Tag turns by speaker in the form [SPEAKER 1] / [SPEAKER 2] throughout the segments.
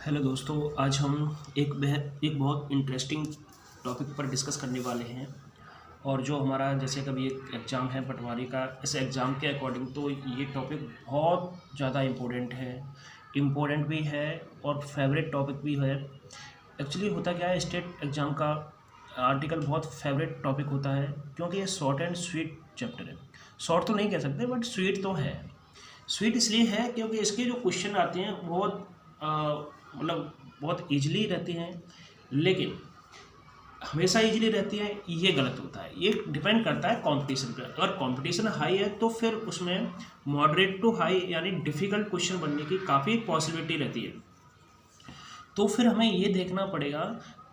[SPEAKER 1] Hello दोस्तों, आज हम एक बहुत इंटरेस्टिंग टॉपिक पर डिस्कस करने वाले हैं। और जो हमारा जैसे कभी एक एग्ज़ाम है पटवारी का, इस एग्ज़ाम के अकॉर्डिंग तो ये टॉपिक बहुत ज़्यादा इम्पोर्टेंट भी है और फेवरेट टॉपिक भी है। एक्चुअली होता क्या है, स्टेट एग्ज़ाम का आर्टिकल बहुत फेवरेट टॉपिक होता है क्योंकि ये शॉर्ट एंड स्वीट चैप्टर है। शॉर्ट तो नहीं कह सकते बट स्वीट तो है। स्वीट इसलिए है क्योंकि इसके जो क्वेश्चन आते हैं बहुत मतलब बहुत ईजिली रहती हैं, लेकिन हमेशा ईजिली रहती है ये गलत होता है। ये डिपेंड करता है कंपटीशन पर। अगर कंपटीशन हाई है तो फिर उसमें मॉडरेट टू हाई यानी डिफ़िकल्ट क्वेश्चन बनने की काफ़ी पॉसिबिलिटी रहती है। तो फिर हमें ये देखना पड़ेगा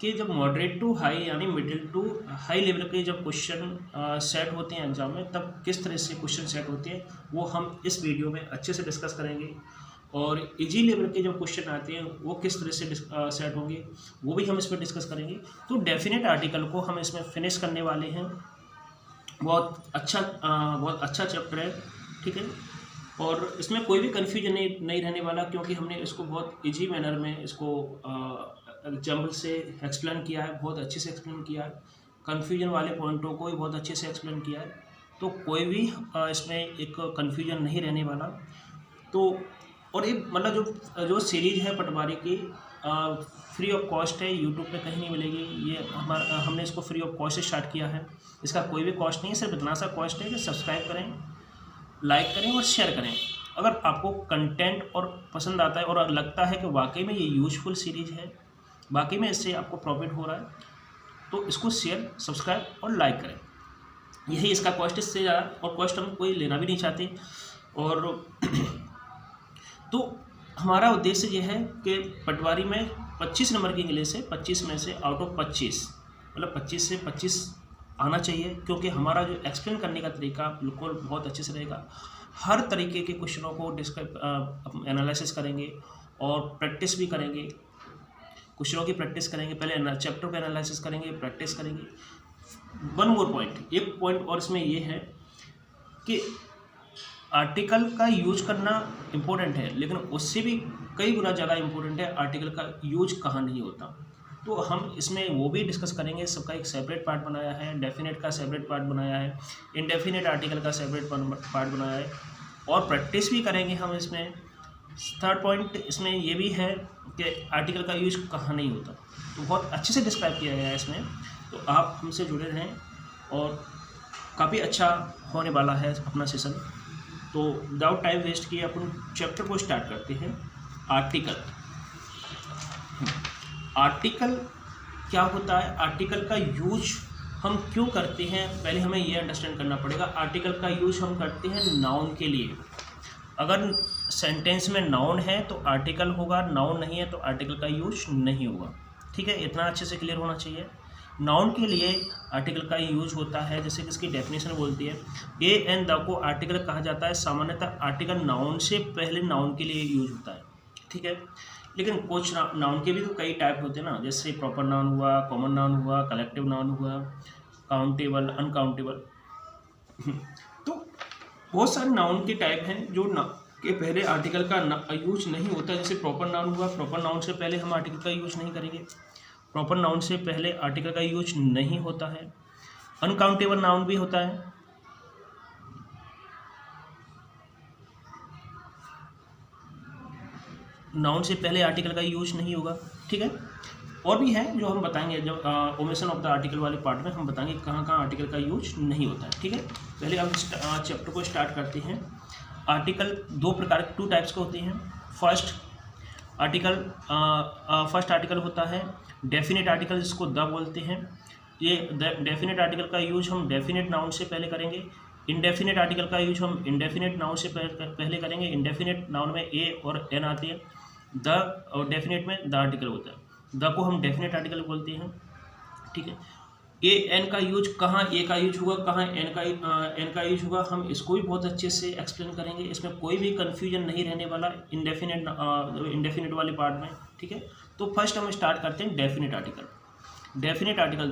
[SPEAKER 1] कि जब मॉडरेट टू हाई यानी मिडिल टू हाई लेवल के जब क्वेश्चन सेट होते हैं एग्जाम में, तब किस तरह से क्वेश्चन सेट होते हैं वो हम इस वीडियो में अच्छे से डिस्कस करेंगे। और इजी लेवल के जो क्वेश्चन आते हैं वो किस तरह से सेट होंगे वो भी हम इसमें डिस्कस करेंगे। तो डेफिनेट आर्टिकल को हम इसमें फिनिश करने वाले हैं। बहुत अच्छा चैप्टर है, ठीक है। और इसमें कोई भी कन्फ्यूजन नहीं रहने वाला क्योंकि हमने इसको बहुत इजी मैनर में इसको एग्जाम्पल से एक्सप्लेन किया है, बहुत अच्छे से एक्सप्लेन किया है। कन्फ्यूजन वाले पॉइंटों को भी बहुत अच्छे से एक्सप्लेन किया है, तो कोई भी इसमें एक कन्फ्यूजन नहीं रहने वाला। तो और ये मतलब जो सीरीज़ है पटवारी की फ्री ऑफ कॉस्ट है, यूट्यूब पे कहीं नहीं मिलेगी। ये हमने इसको फ्री ऑफ कॉस्ट से स्टार्ट किया है। इसका कोई भी कॉस्ट नहीं है, सिर्फ इतना सा कॉस्ट है कि सब्सक्राइब करें, लाइक करें और शेयर करें। अगर आपको कंटेंट और पसंद आता है और लगता है कि वाकई में ये यूजफुल सीरीज़ है, वाकई में इससे आपको प्रॉफिट हो रहा है, तो इसको शेयर, सब्सक्राइब और लाइक करें। यही इसका कॉस्ट। इससे ज़्यादा और कॉस्ट हम कोई लेना भी नहीं चाहते। और तो हमारा उद्देश्य ये है कि पटवारी में 25 नंबर की इंग्लिश है, 25 में से आउट ऑफ 25 मतलब 25 से 25 आना चाहिए, क्योंकि हमारा जो एक्सप्लेन करने का तरीका बिल्कुल बहुत अच्छे से रहेगा। हर तरीके के क्वेश्चनों को एनालिसिस करेंगे और प्रैक्टिस भी करेंगे। क्वेश्चनों की प्रैक्टिस करेंगे, पहले चैप्टर को एनालिसिस करेंगे, प्रैक्टिस करेंगे। वन मोर पॉइंट, एक पॉइंट और इसमें ये है कि आर्टिकल का यूज करना इम्पोर्टेंट है, लेकिन उससे भी कई गुना ज़्यादा इम्पोर्टेंट है आर्टिकल का यूज कहाँ नहीं होता। तो हम इसमें वो भी डिस्कस करेंगे। सबका एक सेपरेट पार्ट बनाया है, डेफिनेट का सेपरेट पार्ट बनाया है, इनडेफिनेट आर्टिकल का सेपरेट पार्ट बनाया है, और प्रैक्टिस भी करेंगे हम इसमें। थर्ड पॉइंट इसमें ये भी है कि आर्टिकल का यूज कहाँ नहीं होता, तो बहुत अच्छे से डिस्क्राइब किया गया है इसमें। तो आप हमसे जुड़े रहें और काफ़ी अच्छा होने वाला है अपना सेशन। तो विदाउट टाइम वेस्ट किए अपन चैप्टर को स्टार्ट करते हैं। आर्टिकल क्या होता है, आर्टिकल का यूज हम क्यों करते हैं, पहले हमें ये अंडरस्टैंड करना पड़ेगा। आर्टिकल का यूज हम करते हैं नाउन के लिए। अगर सेंटेंस में नाउन है तो आर्टिकल होगा, नाउन नहीं है तो आर्टिकल का यूज नहीं होगा, ठीक है। इतना अच्छे से क्लियर होना चाहिए। नाउन के लिए आर्टिकल का यूज होता है, जैसे कि इसकी डेफिनेशन बोलती है, ए एंड द को आर्टिकल कहा जाता है। सामान्यतः आर्टिकल नाउन से पहले नाउन के लिए यूज होता है, ठीक है। लेकिन कुछ नाउन के भी तो कई टाइप होते हैं ना, जैसे प्रॉपर नाउन हुआ, कॉमन नाउन हुआ, कलेक्टिव नाउन हुआ, काउंटेबल, अनकाउंटेबल। तो बहुत सारे नाउन के टाइप हैं जो के पहले आर्टिकल का यूज नहीं होता। जैसे प्रॉपर नाउन हुआ, प्रॉपर नाउन से पहले हम आर्टिकल का यूज नहीं करेंगे, प्रॉपर नाउन से पहले आर्टिकल का यूज नहीं होता है। अनकाउंटेबल नाउन भी होता है, नाउन से पहले आर्टिकल का यूज नहीं होगा, ठीक है। और भी है जो हम बताएंगे, जब ओमिशन ऑफ द आर्टिकल वाले पार्ट में हम बताएंगे कहाँ कहाँ आर्टिकल का यूज नहीं होता है, ठीक है। पहले हम चैप्टर को स्टार्ट करते हैं। आर्टिकल दो प्रकार के, 2 टाइप्स के होते हैं। फर्स्ट आर्टिकल होता है डेफिनेट आर्टिकल, जिसको द बोलते हैं। ये डेफिनेट आर्टिकल का यूज हम डेफिनेट नाउन से पहले करेंगे। इनडेफिनेट आर्टिकल का यूज हम इनडेफिनेट नाउन से पहले करेंगे। इनडेफिनेट नाउन में ए और एन आती है, द और डेफिनेट में द आर्टिकल होता है। द को हम डेफिनेट आर्टिकल बोलते हैं, ठीक है। ए एन का यूज कहाँ ए का यूज हुआ, कहाँ एन का यूज हुआ, हम इसको भी बहुत अच्छे से एक्सप्लेन करेंगे। इसमें कोई भी कन्फ्यूजन नहीं रहने वाला इंडेफिनेट वाले पार्ट में, ठीक है। तो फर्स्ट हम स्टार्ट करते हैं definite article. Definite article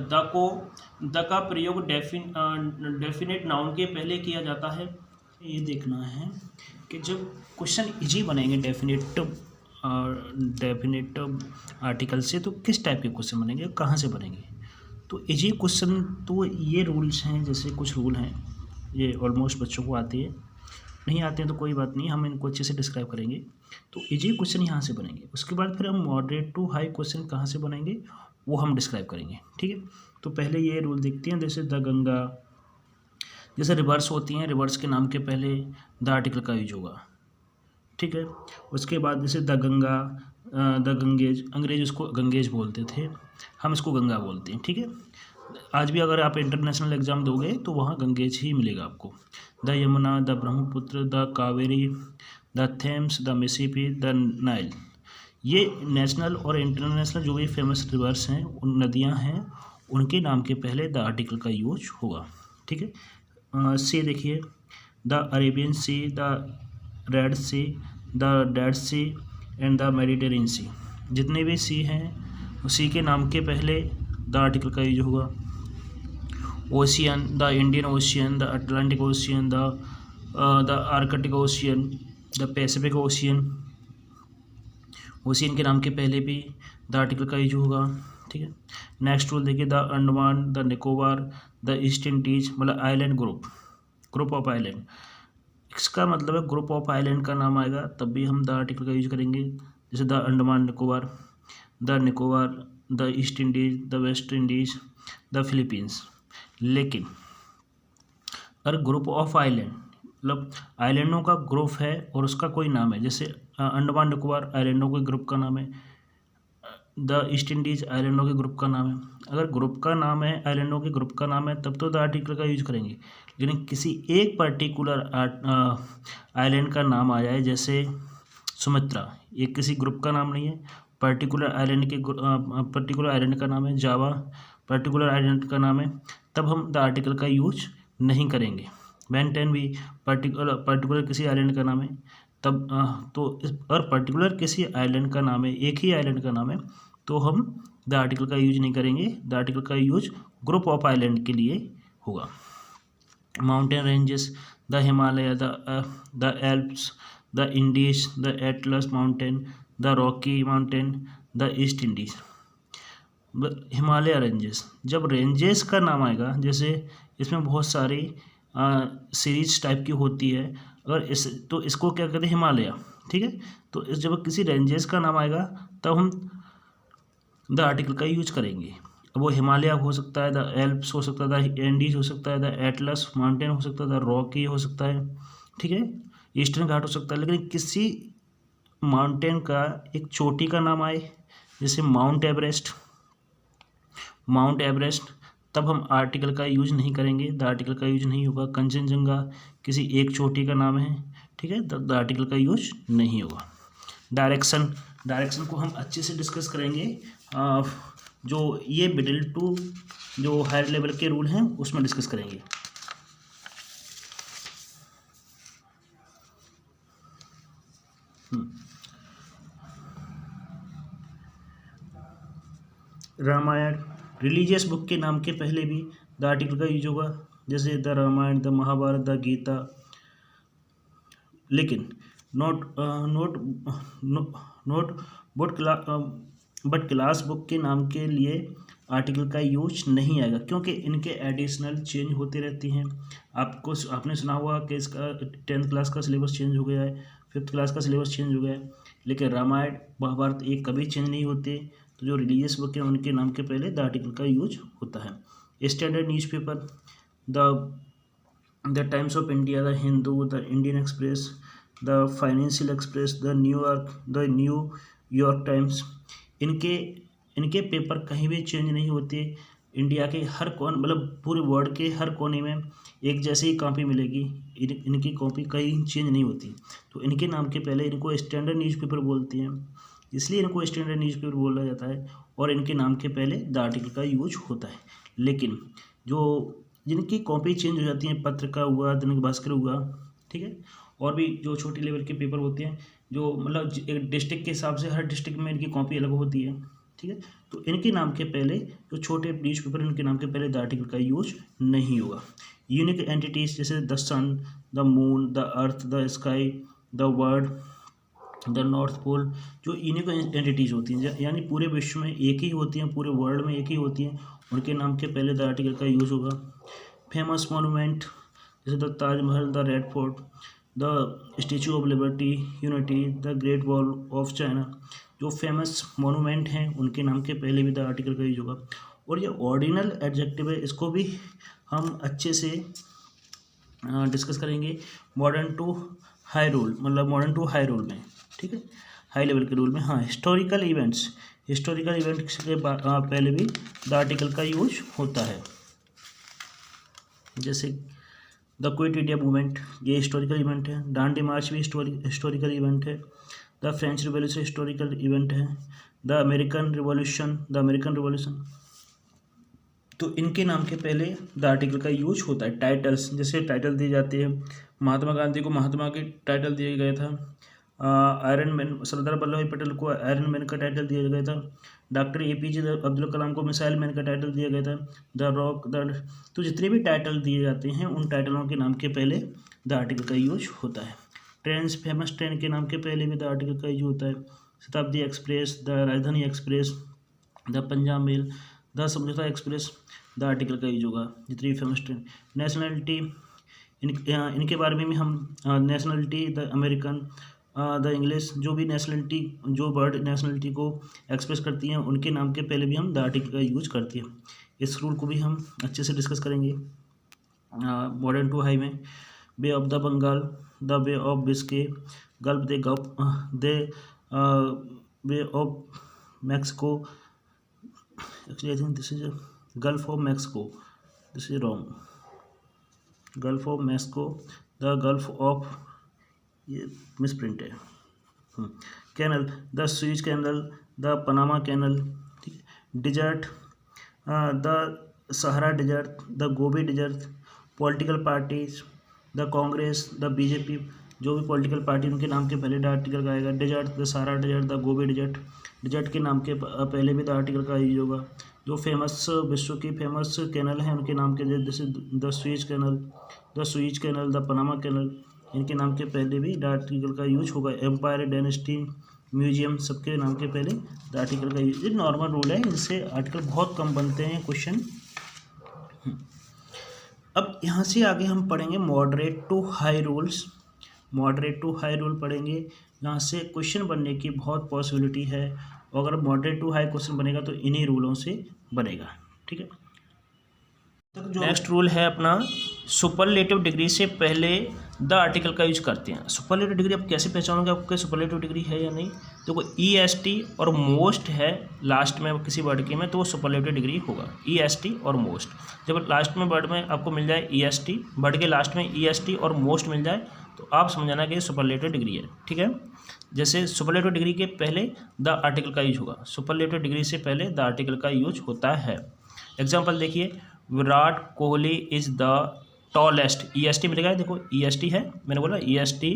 [SPEAKER 1] the का प्रयोग डेफिनेट नाउन के पहले किया जाता है। ये देखना है कि जब क्वेश्चन इजी बनेंगे डेफिनेट
[SPEAKER 2] डेफिनेटिव आर्टिकल से, तो किस टाइप के क्वेश्चन बनेंगे, कहाँ से बनेंगे। तो ये क्वेश्चन, तो ये रूल्स हैं, जैसे कुछ रूल हैं, ये ऑलमोस्ट बच्चों को आते हैं, नहीं आते हैं तो कोई बात नहीं, हम इनको अच्छे से डिस्क्राइब करेंगे। तो इजी क्वेश्चन यहाँ से बनेंगे, उसके बाद फिर हम मॉडरेट टू हाई क्वेश्चन कहाँ से बनेंगे वो हम डिस्क्राइब करेंगे, ठीक है। तो पहले ये रूल देखते हैं, जैसे द गंगा, जैसे रिवर्स होती हैं, रिवर्स के नाम के पहले द आर्टिकल का यूज होगा, ठीक है। उसके बाद जैसे द गंगा, द गंगेज, अंग्रेज उसको गंगेज बोलते थे, हम इसको गंगा बोलते हैं, ठीक है। आज भी अगर आप इंटरनेशनल एग्ज़ाम दोगे तो वहाँ गंगेज ही मिलेगा आपको। The Yamuna, the Brahmaputra, the Kaveri, the Thames, the Mississippi, the Nile, ये नेशनल और इंटरनेशनल जो भी फेमस रिवर्स हैं, उन नदियाँ हैं, उनके नाम के पहले द आर्टिकल का यूज होगा, ठीक है। सी देखिए, the Arabian Sea, the Red Sea, the Dead Sea and the Mediterranean Sea, जितने भी सी हैं सी के नाम के पहले द आर्टिकल का यूज होगा। Ocean, the Indian Ocean, the Atlantic Ocean, the Arctic Ocean, the Pacific Ocean, ocean के नाम के पहले भी द आर्टिकल का यूज होगा, ठीक है। नेक्स्ट रूल देखिए, the Andaman, the Nicobar, the east Indies, मतलब आइलैंड ग्रुप ऑफ आइलैंड, इसका मतलब है ग्रुप ऑफ आइलैंड का नाम आएगा तब भी हम द आर्टिकल का यूज करेंगे, जैसे the Andaman Nicobar, the east Indies, the West Indies, the Philippines. लेकिन अगर ग्रुप ऑफ आइलैंड मतलब आइलैंडों का ग्रुप है और उसका कोई नाम है, जैसे अंडमान निकोबार आइलैंडों के ग्रुप का नाम है, द ईस्ट इंडीज आइलैंडों के ग्रुप का नाम है, अगर ग्रुप का नाम है, आइलैंडों के ग्रुप का नाम है, तब तो द आर्टिकल का यूज करेंगे। लेकिन किसी एक पर्टिकुलर आइलैंड का नाम आ जाए, जैसे सुमित्रा, ये किसी ग्रुप का नाम नहीं है, पर्टिकुलर आइलैंड का नाम है, जावा पर्टिकुलर आइलैंड का नाम है, तब हम द आर्टिकल का यूज नहीं करेंगे। बेंटेन भी पर्टिकुलर किसी आइलैंड का नाम है, तब और पर्टिकुलर किसी आइलैंड का नाम है, एक ही आइलैंड का नाम है, तो हम द आर्टिकल का यूज नहीं करेंगे। द आर्टिकल का यूज ग्रुप ऑफ आइलैंड के लिए होगा। Mountain ranges, the Himalaya, the Alps, the Indies, the Atlas mountain, the Rocky mountain, the east Indies. Himalaya ranges, जब रेंजेस का नाम आएगा, जैसे इसमें बहुत सारी सीरीज टाइप की होती है, अगर तो इसको क्या कहते हैं, हिमालय, ठीक है। तो जब किसी रेंजेस का नाम आएगा तब हम द आर्टिकल का यूज करेंगे। अब वो हिमालय हो सकता है, द एल्प्स हो सकता है, द एंडीज हो सकता है, द एटलस माउंटेन हो सकता है, द रॉकी हो सकता है, ठीक है, ईस्टर्न घाट हो सकता है। लेकिन किसी माउंटेन का एक चोटी का नाम आए, जैसे माउंट एवरेस्ट, तब हम आर्टिकल का यूज नहीं करेंगे, द आर्टिकल का यूज नहीं होगा। कंचनजंगा किसी एक चोटी का नाम है, ठीक है, तब द आर्टिकल का यूज नहीं होगा। डायरेक्शन को हम अच्छे से डिस्कस करेंगे, जो ये मिडिल टू जो हायर लेवल के रूल हैं उसमें डिस्कस करेंगे। रामायण, रिलीजियस बुक के नाम के पहले भी द आर्टिकल का यूज होगा, जैसे the Ramayan, the Mahabharat, the Gita. लेकिन बट क्लास बुक के नाम के लिए आर्टिकल का यूज नहीं आएगा, क्योंकि इनके एडिशनल चेंज होते रहती हैं। आपने सुना होगा कि इसका 10th क्लास का सिलेबस चेंज हो गया है, 5th क्लास का सिलेबस चेंज हो गया है, लेकिन रामायण महाभारत एक कभी चेंज नहीं होते। तो जो रिलीजियस बुक है उनके नाम के पहले द आर्टिकल का यूज होता है। Standard newspaper, the times of India, the Hindu, the Indian express, the financial express, the New York times, इनके पेपर कहीं भी चेंज नहीं होते। इंडिया के हर मतलब पूरे वर्ल्ड के हर कोने में एक जैसी ही कॉपी मिलेगी, इनकी कॉपी कहीं चेंज नहीं होती। तो इनके नाम के पहले इनको स्टैंडर्ड न्यूज़पेपर बोलते हैं, इसलिए इनको स्टैंडर्ड न्यूज़पेपर बोला जाता है, और इनके नाम के पहले द आर्टिकल का यूज होता है। लेकिन जिनकी कॉपी चेंज हो जाती है, पत्र का हुआ, दैनिक भास्कर हुआ, ठीक है, और भी जो छोटी लेवल के पेपर होते हैं, जो मतलब एक डिस्ट्रिक्ट के हिसाब से हर डिस्ट्रिक्ट में इनकी कॉपी अलग होती है, ठीक है, तो इनके नाम के पहले जो छोटे न्यूज़पेपर, इनके नाम के पहले द आर्टिकल का यूज नहीं होगा। यूनिक एंटिटीज, जैसे the sun, the moon, the earth, the sky, the word, the north pole, जो यूनिक एंटिटीज़ होती हैं, यानी पूरे विश्व में एक ही होती हैं, पूरे वर्ल्ड में एक ही होती हैं, उनके नाम के पहले द आर्टिकल का यूज़ होगा। फेमस मोनूमेंट जैसे the Taj Mahal, the red fort, the statue of liberty, unity, the great wall of China, जो फेमस मोनूमेंट हैं उनके नाम के पहले भी द आर्टिकल का यूज होगा। और ये ऑर्डिनल एडजेक्टिव है, इसको भी हम अच्छे से डिस्कस करेंगे मॉडर्न टू हाई रूल, मतलब मॉडर्न टू हाई रूल में, ठीक है, हाई लेवल के रूल में। हाँ, हिस्टोरिकल इवेंट्स के पहले भी द आर्टिकल का यूज होता है, जैसे द क्विट इंडिया मूवमेंट, ये हिस्टोरिकल इवेंट है। दांडी मार्च भी हिस्टोरिकल इवेंट है। The French revolution historical event है। द अमेरिकन रिवॉल्यूशन, तो इनके नाम के पहले द आर्टिकल का यूज होता है। टाइटल्स, जैसे टाइटल दिए जाते हैं, महात्मा गांधी को महात्मा के टाइटल दिया गया था। आयरन मैन, सरदार वल्लभ भाई पटेल को आयरन मैन का टाइटल दिया गया था। डॉक्टर APJ अब्दुल कलाम को मिसाइल मैन का टाइटल दिया गया था। द रॉक, तो जितने भी टाइटल दिए जाते हैं उन टाइटलों के नाम के पहले द आर्टिकल का यूज होता है। ट्रेन्स, फेमस ट्रेन के नाम के पहले भी द आर्टिकल का यूज होता है। Shatabdi express, the Rajdhani express, the Punjab mail, the Samjhauta express, the article का यूज होगा, जितनी फेमस ट्रेन। नेशनलिटी, इनके बारे में भी हम nationality, the American, the English, जो भी नेशनलिटी, जो वर्ड नेशनलिटी को एक्सप्रेस करती हैं उनके नाम के पहले भी हम द आर्टिकल का यूज करते हैं। इस रूल को भी हम अच्छे से डिस्कस करेंगे मॉडर्न टू हाई में। Bay of the Bengal, the Bay of Biscay, Gulf the Bay of Mexico, actually I think this is Gulf of Mexico, this is wrong, Gulf of Mexico, the Gulf of, ये misprint है। Canal, the Suez Canal, the Panama Canal, ठीक है। Desert, the Sahara desert, the Gobi Desert. Political parties, the Congress, the BJP, जो भी political party उनके नाम के पहले द आर्टिकल का आएगा। Desert, the Sahara desert, the Gobi desert, desert के नाम के पहले भी द आर्टिकल का यूज होगा। जो फेमस, विश्व की फेमस कैनल हैं उनके नाम के, जैसे the Suez Canal, the Panama Canal, इनके नाम के पहले भी द आर्टिकल का यूज होगा। एम्पायर, डायनेस्टी, म्यूजियम, सबके नाम के पहले द आर्टिकल का यूज, ये नॉर्मल रूल है, इनसे आर्टिकल बहुत कम बनते हैं क्वेश्चन। अब यहाँ से आगे हम पढ़ेंगे moderate to high rules. Moderate to high rule पढ़ेंगे, यहाँ से क्वेश्चन बनने की बहुत पॉसिबिलिटी है, और अगर मॉडरेट टू हाई क्वेश्चन बनेगा तो इन्हीं रूलों से बनेगा, ठीक है। नेक्स्ट रूल है अपना, सुपरलेटिव डिग्री से पहले द आर्टिकल का यूज करते हैं। सुपरलेटिव डिग्री आप कैसे पहचानोगे आपके सुपरलेटिव डिग्री है या नहीं? देखो EST और मोस्ट है लास्ट में किसी वर्ड के में, तो वो सुपरलेटिव डिग्री होगा। EST और मोस्ट, जब लास्ट में वर्ड में आपको मिल जाए EST, वर्ड के लास्ट में EST और मोस्ट मिल जाए तो आप समझाना कि सुपरलेटिव डिग्री है, ठीक है। जैसे सुपरलेटिव डिग्री के पहले द आर्टिकल का यूज होगा, सुपरलेटिव डिग्री से पहले द आर्टिकल का यूज होता है। एग्जाम्पल देखिए, Virat Kohli is the tallest, EST मिलेगा, देखो EST है, मैंने बोला EST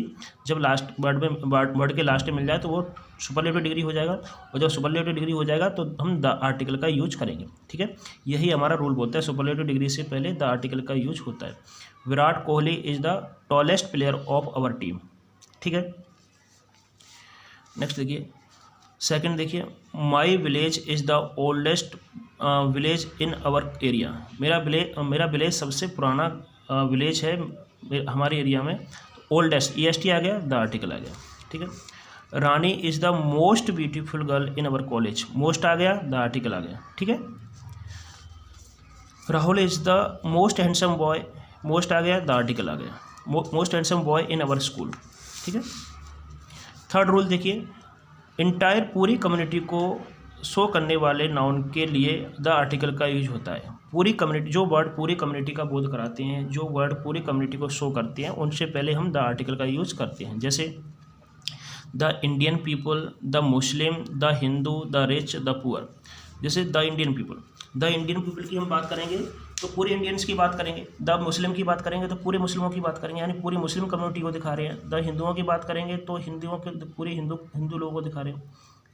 [SPEAKER 2] जब लास्ट वर्ड में, वर्ड के लास्ट में मिल जाए तो वो सुपरलेटिव डिग्री हो जाएगा, और जब सुपरलेटिव डिग्री हो जाएगा तो हम द आर्टिकल का यूज करेंगे, ठीक है। यही हमारा रूल बोलता है, सुपरलेटिव डिग्री से पहले द आर्टिकल का यूज होता है। Virat Kohli is the tallest player of our team, ठीक है। नेक्स्ट देखिए, सेकंड देखिए, my village is the oldest village in our area, मेरा विलेज सबसे पुराना विलेज है हमारे एरिया में। ओल्डेस्ट, EST आ गया, द आर्टिकल आ गया, ठीक है। Rani is the most beautiful girl in our college, most आ गया, द आर्टिकल आ गया, ठीक है। Rahul is the most handsome boy, most आ गया, द आर्टिकल आ गया, most handsome boy in our school, ठीक है। थर्ड रूल देखिए, इंटायर पूरी कम्युनिटी को शो करने वाले नाउन के लिए द आर्टिकल का यूज होता है। पूरी कम्युनिटी, जो वर्ड पूरी कम्युनिटी का बोध कराते हैं, जो वर्ड पूरी कम्युनिटी को शो करते हैं, उनसे पहले हम द आर्टिकल का यूज करते हैं। जैसे the Indian people, the Muslim, the Hindu, the rich, the poor. जैसे द इंडियन पीपल की हम बात करेंगे तो पूरे इंडियंस की बात करेंगे, द मुस्लिम की बात करेंगे तो पूरे मुस्लिमों की बात करेंगे, यानी पूरी मुस्लिम कम्युनिटी को दिखा रहे हैं। द हिंदुओं की बात करेंगे तो हिंदुओं के पूरे हिंदू लोगों को दिखा रहे हैं।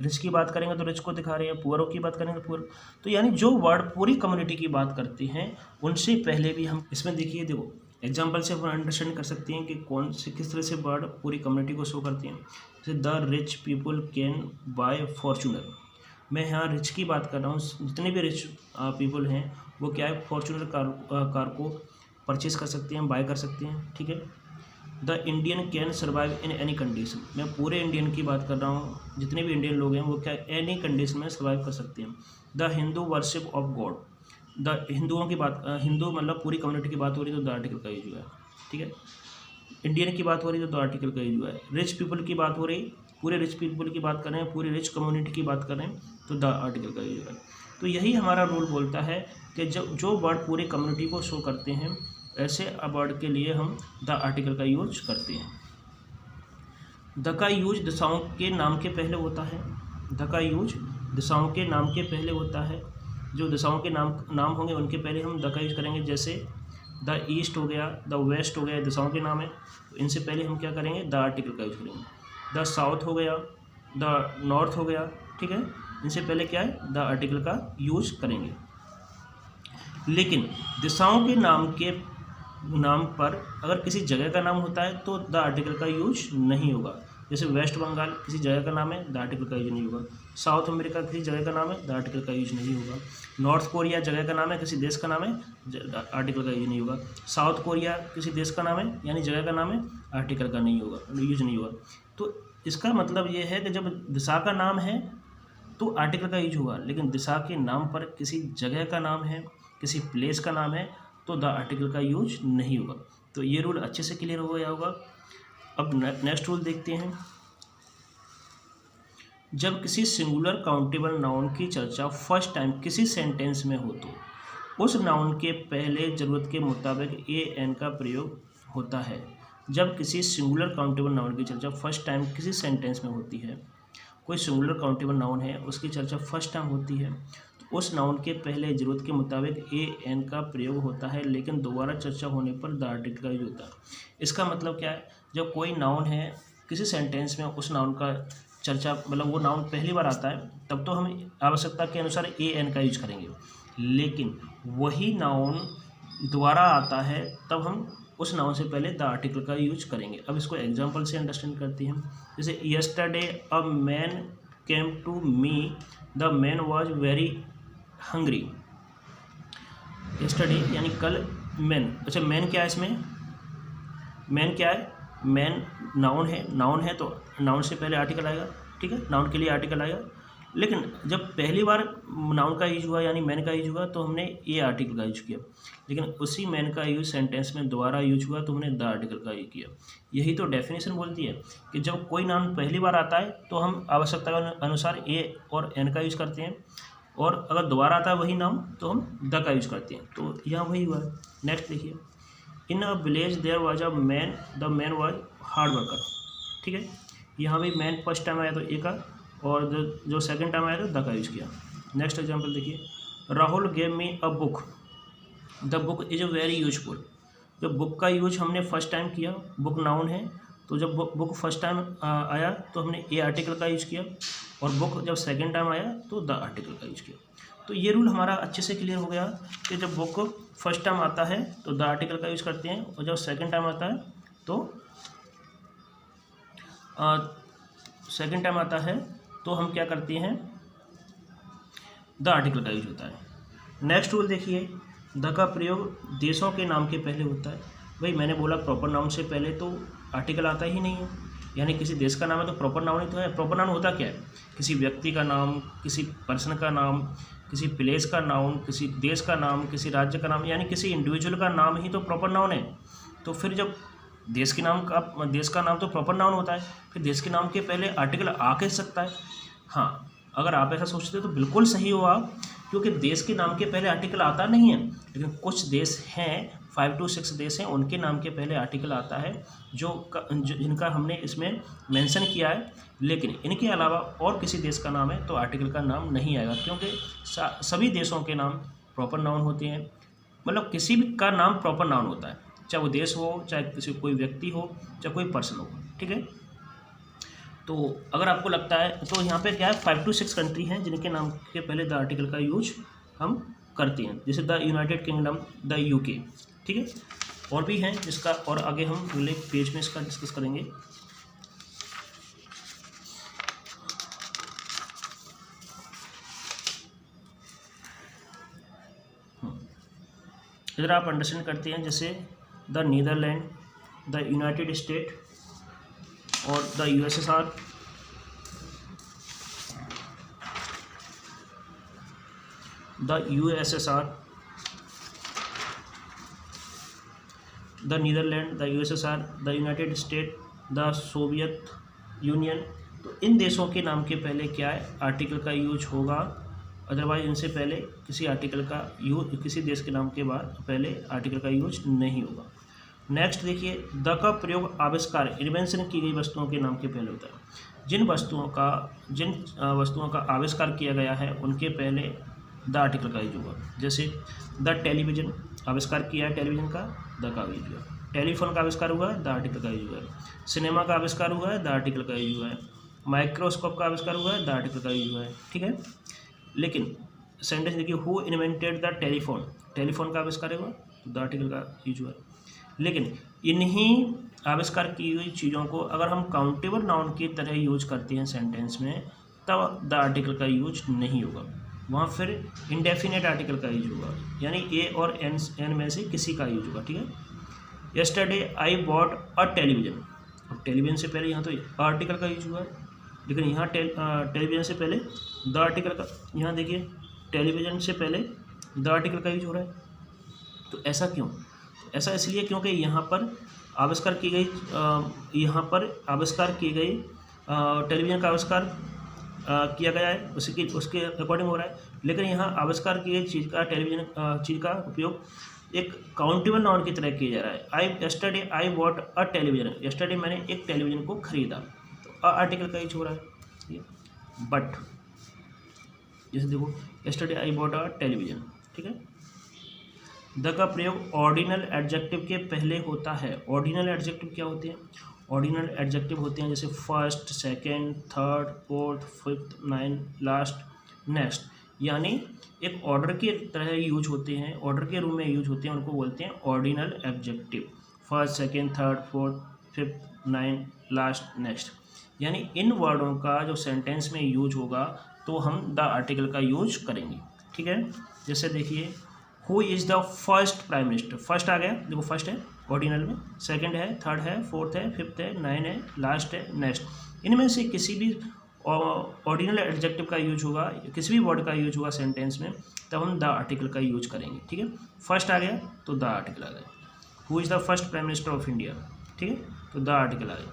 [SPEAKER 2] रिच की बात करेंगे तो रिच को दिखा रहे हैं, पुअरों की बात करेंगे तो पुअर। तो यानी जो वर्ड पूरी कम्युनिटी की बात करते हैं उनसे पहले भी हम, इसमें देखिए, देखो
[SPEAKER 1] एग्जाम्पल से हम अंडरस्टैंड कर सकते हैं कि कौन से किस तरह से वर्ड पूरी कम्युनिटी को शो करते हैं। जैसे the rich people can buy Fortuner, मैं यहाँ रिच की बात कर रहा हूँ, जितने भी रिच पीपल हैं वो क्या है, फॉर्चूनर कार को परचेज कर सकते हैं, बाय कर सकते हैं, ठीक है। The Indian can survive in any condition, मैं पूरे इंडियन की बात कर रहा हूँ, जितने भी इंडियन लोग हैं वो क्या एनी कंडीशन में सर्वाइव कर सकते हैं। The Hindu worship of God, the हिंदुओं की बात, हिंदू मतलब पूरी कम्युनिटी की बात हो रही है तो द आर्टिकल का यूज हुआ है, ठीक है। इंडियन की बात हो रही है तो द आर्टिकल का यूज हुआ है। रिच पीपल की बात हो रही, पूरे रिच पीपल की बात कर रहे हैं, पूरी रिच कम्युनिटी की बात कर रहे हैं तो द आर्टिकल का यूज हुआ है। तो यही हमारा रूल बोलता है कि जो वर्ड पूरी कम्युनिटी को शो करते हैं ऐसे वर्ड के लिए हम द आर्टिकल का यूज करते हैं। द का यूज दिशाओं के नाम के पहले होता है, द का यूज दिशाओं के नाम के पहले होता है। जो दिशाओं के नाम होंगे उनके पहले हम द का यूज करेंगे। जैसे द ईस्ट हो गया, द वेस्ट हो गया, दिशाओं के नाम है तो इनसे पहले हम क्या करेंगे, द आर्टिकल का यूज करेंगे। द साउथ हो गया, द नॉर्थ हो गया, ठीक है, इनसे पहले क्या है, द आर्टिकल का यूज करेंगे। लेकिन दिशाओं के नाम पर अगर किसी जगह का नाम होता है तो द आर्टिकल का यूज नहीं होगा। जैसे वेस्ट बंगाल किसी जगह का नाम है, द आर्टिकल का यूज नहीं होगा। साउथ अमेरिका किसी जगह का नाम है, द आर्टिकल का यूज नहीं होगा। नॉर्थ कोरिया जगह का नाम है, किसी देश का नाम है, आर्टिकल का यूज नहीं होगा। साउथ कोरिया किसी देश का नाम है यानी जगह का नाम है, आर्टिकल का नहीं होगा, यूज नहीं होगा। तो इसका मतलब ये है कि जब दिशा का नाम है तो आर्टिकल का यूज होगा, लेकिन दिशा के नाम पर किसी जगह का नाम है, किसी प्लेस का नाम है तो द आर्टिकल का यूज नहीं होगा। तो ये रूल अच्छे से क्लियर हो गया होगा। अब नेक्स्ट रूल देखते हैं। जब किसी सिंगुलर काउंटेबल नाउन की चर्चा फर्स्ट टाइम किसी सेंटेंस में हो तो उस नाउन के पहले ज़रूरत के मुताबिक ए एन का प्रयोग होता है। जब किसी सिंगुलर काउंटेबल नाउन की चर्चा फर्स्ट टाइम किसी सेंटेंस में होती है, कोई सिंगुलर काउंटेबल नाउन है उसकी चर्चा फर्स्ट टाइम होती है तो उस नाउन के पहले ज़रूरत के मुताबिक ए एन का प्रयोग होता है, लेकिन दोबारा चर्चा होने पर द आर्टिकल का यूज होता है। इसका मतलब क्या है, जब कोई नाउन है किसी सेंटेंस में उस नाउन का चर्चा मतलब वो नाउन पहली बार आता है तब तो हम आवश्यकता के अनुसार ए एन का यूज करेंगे, लेकिन वही नाउन दोबारा आता है तब हम उस नाउन से पहले द आर्टिकल का यूज करेंगे। अब इसको एग्जांपल से अंडरस्टैंड करते हैं। जैसे yesterday a man came to me, the man was very hungry. Yesterday यानी कल, मैन, अच्छा मैन क्या है इसमें, मैन क्या है, मैन नाउन है तो नाउन से पहले आर्टिकल आएगा, ठीक है, नाउन के लिए आर्टिकल आएगा। लेकिन जब पहली बार नाउन का यूज हुआ यानी मैन का यूज हुआ तो हमने ए आर्टिकल का यूज किया, लेकिन उसी मैन का यूज सेंटेंस में दोबारा यूज हुआ तो हमने द आर्टिकल का यूज किया। यही तो डेफिनेशन बोलती है कि जब कोई नाउन पहली बार आता है तो हम आवश्यकता के अनुसार ए और एन का यूज करते हैं, और अगर दोबारा आता है वही नाउन तो हम द का यूज करते हैं। तो यहाँ वही हुआ है। नेक्स्ट देखिए, in a village there was a man, the man was hard worker, ठीक है, यहाँ भी मैन फर्स्ट टाइम आया तो ए का, और जो सेकंड टाइम आया तो द का यूज किया। नेक्स्ट एग्जांपल देखिए, Rahul gave me a book, the book is very useful. जब बुक का यूज हमने फर्स्ट टाइम किया, बुक नाउन है तो जब बुक फर्स्ट टाइम आया तो हमने ए आर्टिकल का यूज किया, और बुक जब सेकंड टाइम आया तो द आर्टिकल का यूज किया। तो ये रूल हमारा अच्छे से क्लियर हो गया कि जब बुक फर्स्ट टाइम आता है तो द आर्टिकल का यूज करते हैं, और जब सेकंड टाइम आता है तो हम क्या करते हैं, द आर्टिकल का यूज होता है। नेक्स्ट रूल देखिए, द का प्रयोग देशों के नाम के पहले होता है। भाई मैंने बोला प्रॉपर नाउन से पहले तो आर्टिकल आता ही नहीं है, यानी किसी देश का नाम है तो प्रॉपर नाउन ही तो है। प्रॉपर नाउन होता क्या है, किसी व्यक्ति का नाम, किसी पर्सन का नाम, किसी प्लेस का नाम, किसी देश का नाम, किसी राज्य का नाम, यानी किसी इंडिविजुअल का नाम ही तो प्रॉपर नाउन है। तो फिर जब देश का नाम तो प्रॉपर नाउन होता है, फिर देश के नाम के पहले आर्टिकल आ कैसे सकता है। हाँ, अगर आप ऐसा सोचते हो तो बिल्कुल सही हो आप, क्योंकि देश के नाम के पहले आर्टिकल आता नहीं है, लेकिन कुछ देश हैं 5 to 6 देश हैं उनके नाम के पहले आर्टिकल आता है जिनका हमने इसमें मेंशन किया है। लेकिन इनके अलावा और किसी देश का नाम है तो आर्टिकल का नाम नहीं आएगा, क्योंकि सभी देशों के नाम प्रॉपर नाउन होते हैं। मतलब किसी भी का नाम प्रॉपर नाउन होता है, चाहे वो देश हो, चाहे कोई व्यक्ति हो, चाहे कोई पर्सन हो, ठीक है। तो अगर आपको लगता है तो यहाँ पे क्या है 5 to 6 कंट्री हैं जिनके नाम के पहले द आर्टिकल का यूज हम करते हैं, जैसे the United kingdom, the UK, ठीक है। और भी हैं इसका, और आगे हम अगले पेज में इसका डिस्कस करेंगे। इधर आप अंडरस्टैंड करते हैं, जैसे the Netherland, the United State और the USSR, the USSR, the Netherland, the USSR, the United State, the Soviet Union. तो इन देशों के नाम के पहले क्या है, आर्टिकल का यूज होगा, अदरवाइज इनसे पहले किसी आर्टिकल का यूज, किसी देश के नाम के बाद पहले आर्टिकल का यूज नहीं होगा। नेक्स्ट देखिए, द का प्रयोग आविष्कार, इन्वेंशन की गई वस्तुओं के नाम के पहले होता है। जिन वस्तुओं का आविष्कार किया गया है उनके पहले द आर्टिकल का यूज होगा। जैसे द टेलीविजन, आविष्कार किया है टेलीविजन का, द का यूज हुआ। टेलीफोन का आविष्कार हुआ है, द आर्टिकल का यूज हुआ है। सिनेमा का आविष्कार हुआ है, द आर्टिकल का यूज हुआ है। माइक्रोस्कोप का आविष्कार हुआ है, द आर्टिकल का यूज हुआ है। ठीक है, लेकिन सेंटेंस देखिए, who invented the telephone, telephone का आविष्कार हुआ, द आर्टिकल का यूज हुआ है। लेकिन इन्हीं आविष्कार की हुई चीज़ों को अगर हम काउंटेबल नाउन की तरह यूज करते हैं सेंटेंस में, तब द आर्टिकल का यूज नहीं होगा, वहाँ फिर इंडेफिनेट आर्टिकल का यूज होगा, यानी ए और एन में से किसी का यूज होगा। ठीक है, yesterday I bought a television, अब टेलीविजन से पहले यहाँ तो आर्टिकल का यूज हुआ है, लेकिन यहाँ टेलीविजन से पहले द आर्टिकल का, यहाँ देखिए टेलीविजन से पहले द आर्टिकल का यूज हो रहा है। तो ऐसा क्यों? ऐसा इसलिए क्योंकि यहाँ पर आविष्कार की गई टेलीविजन का आविष्कार किया गया है, उसके अकॉर्डिंग हो रहा है। लेकिन यहाँ आविष्कार की गई चीज़ का, टेलीविजन चीज़ का उपयोग एक काउंटेबल नाउन की तरह किया जा रहा है। Yesterday I bought a television, yesterday मैंने एक टेलीविजन को खरीदा, तो आर्टिकल का यूज हो रहा है। बट जैसे देखो, yesterday I bought a television, ठीक है। द का प्रयोग ऑर्डिनल एडजेक्टिव के पहले होता है। ऑर्डिनल एडजेक्टिव क्या होते हैं? ऑर्डिनल एडजेक्टिव होते हैं जैसे first, second, third, fourth, fifth, ninth, last, next, यानी एक ऑर्डर की तरह यूज होते हैं, ऑर्डर के रूप में यूज होते हैं, उनको बोलते हैं ordinal adjective. First, second, third, fourth, fifth, ninth, last, next, यानी इन वर्डों का जो सेंटेंस में यूज होगा तो हम द आर्टिकल का यूज करेंगे। ठीक है, जैसे देखिए, who is the first prime minister, first आ गया, देखो फर्स्ट है ऑर्डिनल में, सेकंड है, थर्ड है, फोर्थ है, फिफ्थ है, नाइन है, लास्ट है, नेक्स्ट। इनमें से किसी भी ऑर्डिनल एडजेक्टिव का यूज होगा, किसी भी वर्ड का यूज होगा सेंटेंस में, तब हम द आर्टिकल का यूज करेंगे। ठीक है, फर्स्ट आ गया तो द आर्टिकल आ गया। Who is the first prime minister of India, ठीक है, तो द आर्टिकल आ गया।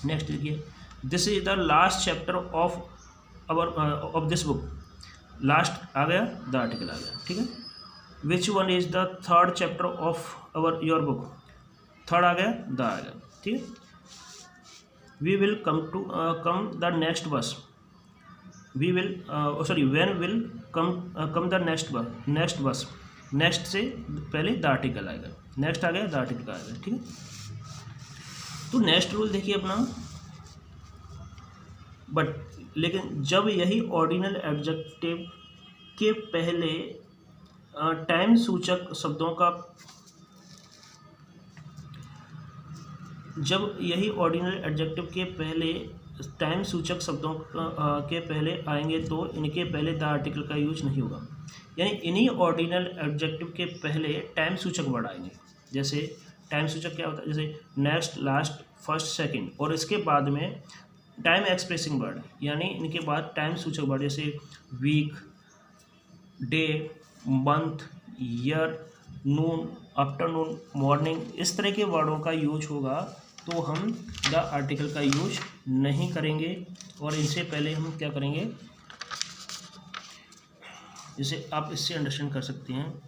[SPEAKER 1] नेक्स्ट देखिए, this is the last chapter of this book, last आ गया, द आर्टिकल आ गया। ठीक है, which one is the third chapter of your book, third आ गया, द आ गया। ठीक है, we will come the next bus, we will when will come the next bus, next से पहले द आर्टिकल आएगा, नेक्स्ट आ गया, द आर्टिकल आ गया। ठीक है, तो नेक्स्ट रूल देखिए अपना, बट लेकिन जब यही ऑर्डिनल एडजेक्टिव के पहले टाइम सूचक शब्दों का, जब यही ऑर्डिनल एडजेक्टिव के पहले टाइम सूचक शब्दों के पहले आएंगे तो इनके पहले द आर्टिकल का यूज नहीं होगा, यानी इन्हीं ऑर्डिनल एडजेक्टिव के पहले टाइम सूचक वर्ड आएंगे। जैसे टाइम सूचक क्या होता है, जैसे नेक्स्ट, लास्ट, फर्स्ट, सेकंड, और इसके बाद में टाइम एक्सप्रेसिंग वर्ड, यानी इनके बाद टाइम सूचक वर्ड जैसे वीक, डे, मंथ, ईयर, नून, आफ्टरनून, मॉर्निंग, इस तरह के वर्डों का यूज होगा तो हम द आर्टिकल का यूज नहीं करेंगे, और इनसे पहले हम क्या करेंगे, जैसे आप इससे अंडरस्टैंड कर सकते हैं।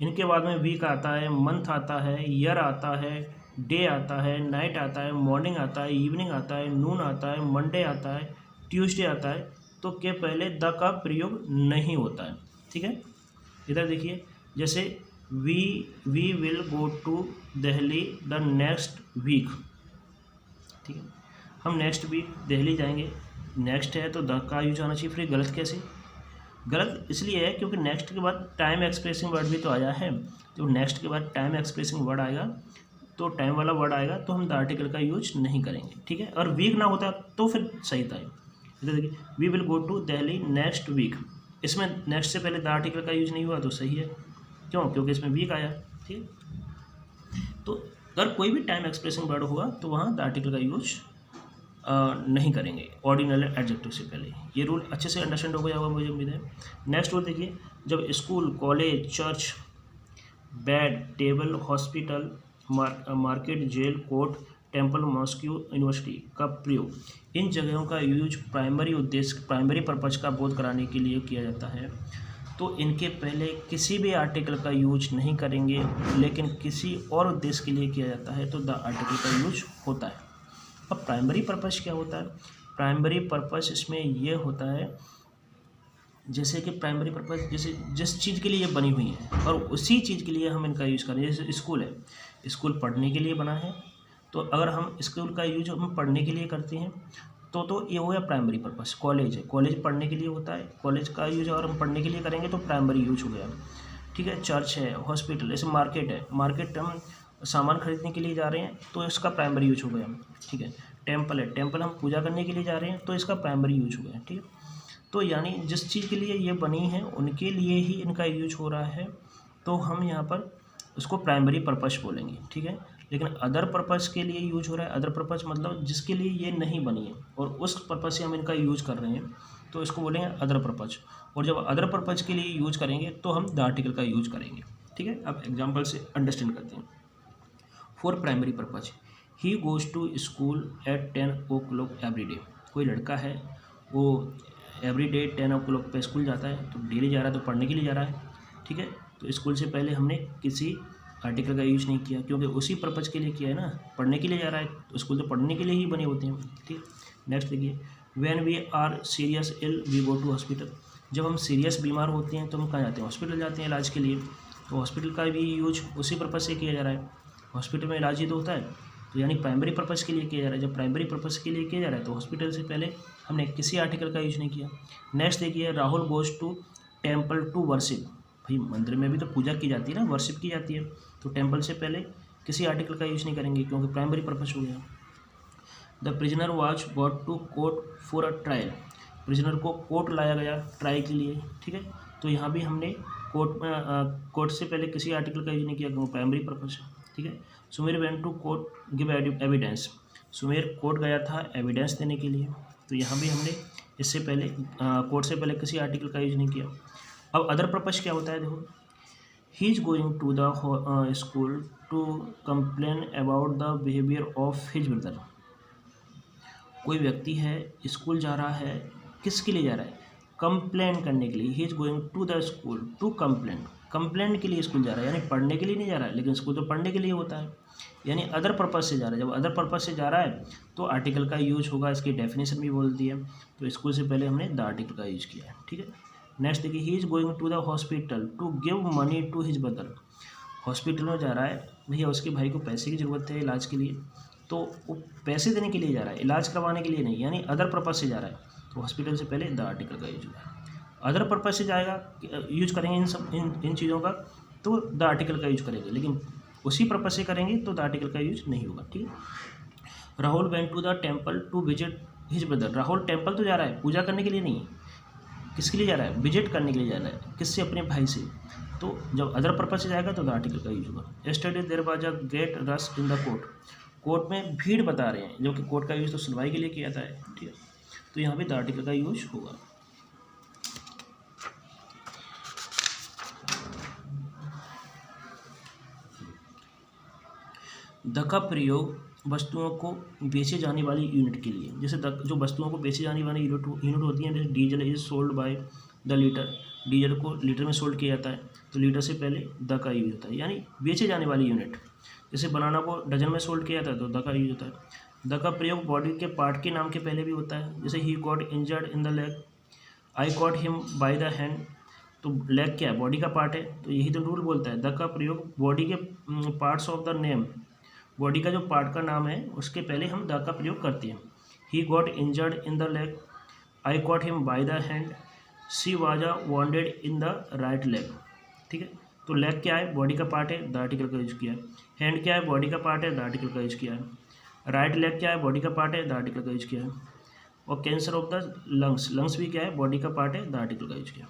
[SPEAKER 1] इनके बाद में वीक आता है, मंथ आता है, ईयर आता है, डे आता है, नाइट आता है, मॉर्निंग आता है, इवनिंग आता है, नून आता है, मंडे आता है, ट्यूसडे आता है, तो के पहले द का प्रयोग नहीं होता है। ठीक है, इधर देखिए, जैसे we will go to Delhi the next week, ठीक है, हम नेक्स्ट वीक दिल्ली जाएंगे, नेक्स्ट है तो द का यूज आना चाहिए, फिर गलत कैसे? गलत इसलिए है क्योंकि नेक्स्ट के बाद टाइम एक्सप्रेसिंग वर्ड भी तो आया है, तो नेक्स्ट के बाद टाइम एक्सप्रेसिंग वर्ड आएगा, तो टाइम वाला वर्ड आएगा तो हम द आर्टिकल का यूज नहीं करेंगे, ठीक है। और वीक ना होता तो फिर सही था। तो देखिए we will go to Delhi next week, इसमें नेक्स्ट से पहले द आर्टिकल का यूज नहीं हुआ तो सही है, क्यों, क्योंकि इसमें वीक आया, ठीक है। तो अगर कोई भी टाइम एक्सप्रेसिंग वर्ड होगा तो वहाँ द आर्टिकल का यूज नहीं करेंगे ऑर्डिनल एडजेक्टिव से पहले। ये रूल अच्छे से अंडरस्टैंड हो गया होगा मुझे उम्मीद है। नेक्स्ट रूल देखिए, जब school, college, church, bed, table, hospital, market, jail, court, temple, mosque, university का प्रयोग, इन जगहों का यूज प्राइमरी उद्देश्य, प्राइमरी पर्पज का बोध कराने के लिए किया जाता है, तो इनके पहले किसी भी आर्टिकल का यूज नहीं करेंगे, लेकिन किसी और उद्देश्य के लिए किया जाता है तो द आर्टिकल का यूज होता है। अब प्राइमरी पर्पस क्या होता है? प्राइमरी पर्पस इसमें यह होता है जैसे कि प्राइमरी पर्पस जैसे जिस चीज़ के लिए ये बनी हुई है और उसी चीज़ के लिए हम इनका यूज़ करें। जैसे स्कूल है, स्कूल पढ़ने के लिए बना है, तो अगर हम स्कूल का यूज हम पढ़ने के लिए करते हैं तो ये हो गया प्राइमरी पर्पस। कॉलेज है, कॉलेज पढ़ने के लिए होता है, कॉलेज का यूज अगर हम पढ़ने के लिए करेंगे तो प्राइमरी यूज हो गया, ठीक है। चर्च है, हॉस्पिटल, जैसे मार्केट है, मार्केट हम सामान खरीदने के लिए जा रहे हैं तो इसका प्राइमरी यूज हो गया, ठीक है। टेम्पल है, टेम्पल हम पूजा करने के लिए जा रहे हैं तो इसका प्राइमरी यूज हो गया, ठीक है। तो यानी जिस चीज़ के लिए ये बनी है उनके लिए ही इनका यूज हो रहा है, तो हम यहाँ पर उसको प्राइमरी पर्पस बोलेंगे, ठीक है। लेकिन अदर पर्पस के लिए यूज हो रहा है, अदर पर्पस मतलब जिसके लिए ये नहीं बनी है और उस पर्पस से हम इनका यूज कर रहे हैं तो इसको बोलेंगे अदर पर्पस। और जब अदर पर्पस के लिए यूज करेंगे तो हम द आर्टिकल का यूज करेंगे, ठीक है। अब एग्जाम्पल से अंडरस्टैंड करते हैं। For primary purpose, he goes to school at 10 o'clock every day. कोई लड़का है वो एवरी डे 10 o'clock पे स्कूल जाता है, तो डेली जा रहा है तो पढ़ने के लिए जा रहा है, ठीक है। तो स्कूल से पहले हमने किसी आर्टिकल का यूज नहीं किया क्योंकि उसी पर्पज़ के लिए किया है ना, पढ़ने के लिए जा रहा है, तो स्कूल तो पढ़ने के लिए ही बने होते हैं, ठीक है। नेक्स्ट देखिए, when we are serious ill we go to hospital. जब हम सीरियस बीमार होते हैं तो हम कहाँ जाते हैं? हॉस्पिटल जाते हैं इलाज के लिए, तो हॉस्पिटल का भी यूज उसी पर्पज़ से किया जा रहा है, हॉस्पिटल में इलाज ही तो होता है, तो यानी प्राइमरी पर्पज़ के लिए किया जा रहा है। जब प्राइमरी पर्पज़ के लिए किया जा रहा है तो हॉस्पिटल से पहले हमने किसी आर्टिकल का यूज नहीं किया। नेक्स्ट देखिए, Rahul goes to temple to worship. भाई मंदिर में भी तो पूजा की जाती है ना, वर्शिप की जाती है, तो टेम्पल से पहले किसी आर्टिकल का यूज नहीं करेंगे क्योंकि प्राइमरी पर्पस हो गया। The prisoner was brought to court for a trial. Prisoner को कोर्ट लाया गया ट्राई के लिए, ठीक है। तो यहाँ भी हमने कोर्ट से पहले किसी आर्टिकल का यूज नहीं किया क्योंकि प्राइमरी पर्पस है, ठीक है। Sumer went to court give evidence. Sumer court गया था एविडेंस देने के लिए, तो यहाँ भी हमने इससे पहले कोर्ट से पहले किसी आर्टिकल का यूज नहीं किया। अब अदर पर्पस क्या होता है देखो, he is going to the school to complain about the behaviour of his brother. कोई व्यक्ति है स्कूल जा रहा है, किसके लिए जा रहा है? कंप्लेन करने के लिए। He is going to the school to complain, complain के लिए स्कूल जा रहा है, यानी पढ़ने के लिए नहीं जा रहा है, लेकिन स्कूल तो पढ़ने के लिए होता है, यानी अदर पर्पज से जा रहा है। जब अदर पर्पज से जा रहा है तो आर्टिकल का यूज होगा, इसकी डेफिनेशन भी बोलती है, तो स्कूल से पहले हमने द आर्टिकल का यूज किया है, ठीक है। नेक्स्ट देखिए, he is going to the hospital to give money to his brother. Hospital में जा रहा है भैया, उसके भाई को पैसे की ज़रूरत है इलाज के लिए, तो वो पैसे देने के लिए जा रहा है, इलाज करवाने के लिए नहीं, यानी अदर पर्पज से जा रहा है, तो हॉस्पिटल से पहले द आर्टिकल का यूज होगा। अदर पर्पज से जाएगा, यूज करेंगे इन चीज़ों का तो द आर्टिकल का यूज करेंगे, लेकिन उसी पर्पज से करेंगे तो द आर्टिकल का यूज नहीं होगा, ठीक है। Rahul went to the temple to visit his brother. Rahul temple तो जा रहा है, पूजा करने के लिए नहीं, किसके लिए जा रहा है? विजिट करने के लिए जा रहा है, किससे? अपने भाई से। तो जब अदर पर्पज से जाएगा तो द आर्टिकल का यूज होगा। Yesterday there was a great rush in the court. Court में भीड़ बता रहे हैं, जो कि कोर्ट का यूज तो सुनवाई के लिए किया जाता है, ठीक है। तो यहाँ पे द आर्टिकल का यूज होगा। द का प्रयोग वस्तुओं को बेचे जाने वाली यूनिट के लिए, जैसे जो वस्तुओं को बेचे जाने वाली यूनिट होती हैं, जैसे diesel is sold by the litre. Diesel को लीटर में सोल्ड किया जाता है, तो लीटर से पहले द का यूज होता है, यानी बेचे जाने वाली यूनिट। जैसे बनाना को डजन में सोल्ड किया जाता है तो द का यूज होता है। द का प्रयोग बॉडी के पार्ट के नाम के पहले भी होता है, जैसे he got injured in the leg, I cot him by the hand. तो लेग क्या है? बॉडी का पार्ट है, तो यही तो रूल बोलता है। द का प्रयोग बॉडी के parts of the name, body का जो पार्ट का नाम है उसके पहले हम द का प्रयोग करते हैं। He got injured in the leg, I cot him by the hand,
[SPEAKER 2] she was wounded in the right leg. ठीक है, तो लेग क्या है, बॉडी का पार्ट है, द आर्टिकल का यूज किया है। हैंड क्या है, बॉडी का पार्ट है, द आर्टिकल का यूज किया है। राइट लेग क्या है, बॉडी का पार्ट है, द आर्टिकल का यूज किया है। और cancer of the lungs, lungs भी क्या है, बॉडी का पार्ट है, द आर्टिकल का यूज किया।